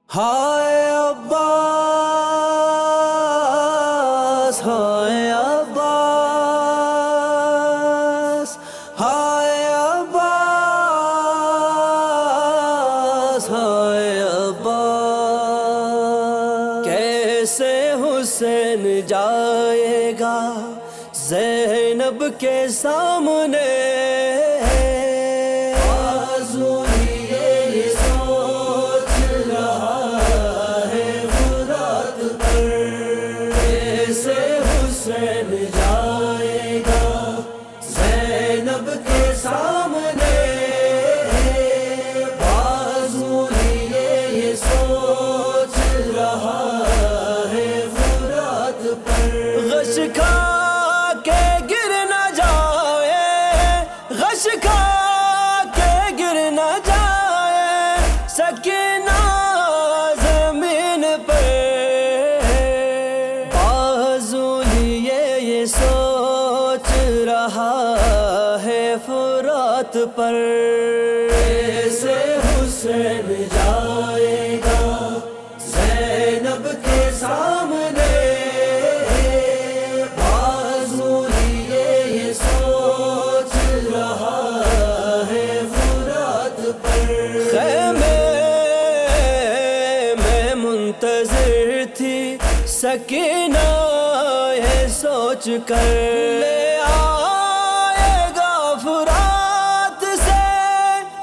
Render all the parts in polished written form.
ہائے عباس، ہائے عباس، ہائے عباس، ہائے عباس، کیسے حسین جائے گا زینب کے سامنے؟ حسین جائے گا زینب کے سامنے، بازو لیے یہ سوچ رہا ہے فرات پر، غش کھا کے گر نہ جائے، غش کھا کے گر نہ جائے سکینہ زمین پہ، سوچ رہا ہے فرات پر، کیسے حسین جائے گا زینب کے سامنے، بازو لیے یہ سوچ رہا ہے فرات پر، خیمے میں منتظر تھی سکینہ سوچ کر لے آئے گا فرات سے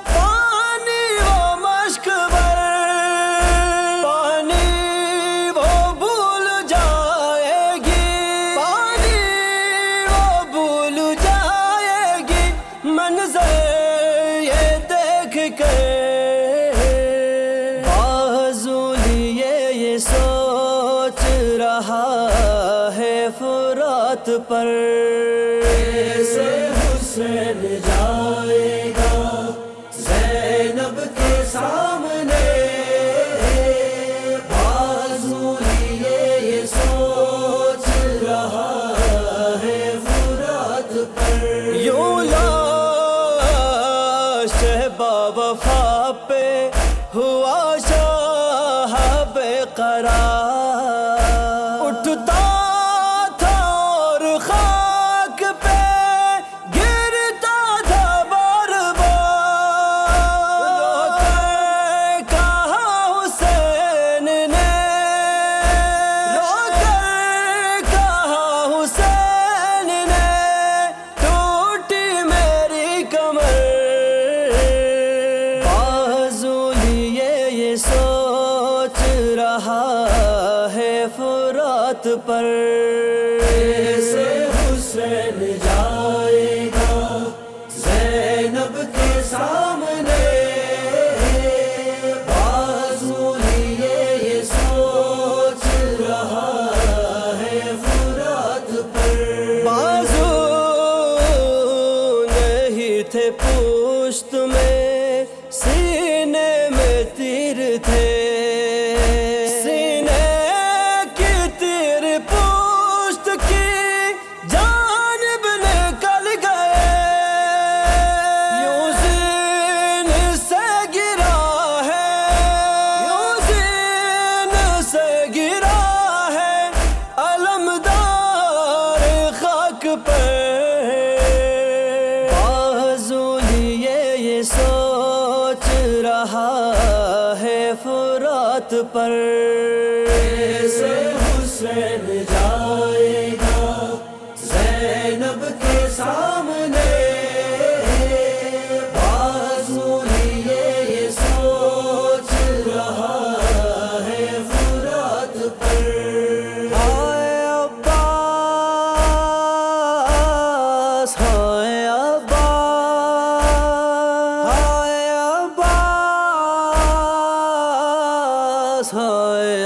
پانی وہ مشک بھر، پانی وہ بھول جائے گی، پانی وہ بھول جائے گی، منظر یہ دیکھ کے بازو لیے یہ سوچ رہا ہے فرات پر، کیسے حسین جائے گا زینب کے سامنے، بازو لیے یہ سوچ رہا ہے فرات پر، یوں لاش باوفا پہ ہوا شاہ بے قرار، اٹھتا سوچ رہا ہے فرات پر، کیسے حسین جائے گا زینب کے سامنے، بازو لیے یہ سوچ رہا ہے فرات پر، بازو نہیں تھے پشت میں، سینے میں تیر تھے، سینے کی تیر پشت کی جانب نکل گئے، یوں زین سے گرا ہے، یوں زین سے گرا ہے علمدار خاک پہ، بازو لیے یہ سوچ رہا ہے فرات پر، کیسے حسین جائے گا زینب کے سامنے، بازو لیے یہ سوچ رہا ہے فرات پر، ہائے عباس، ہائے عباس، ہائے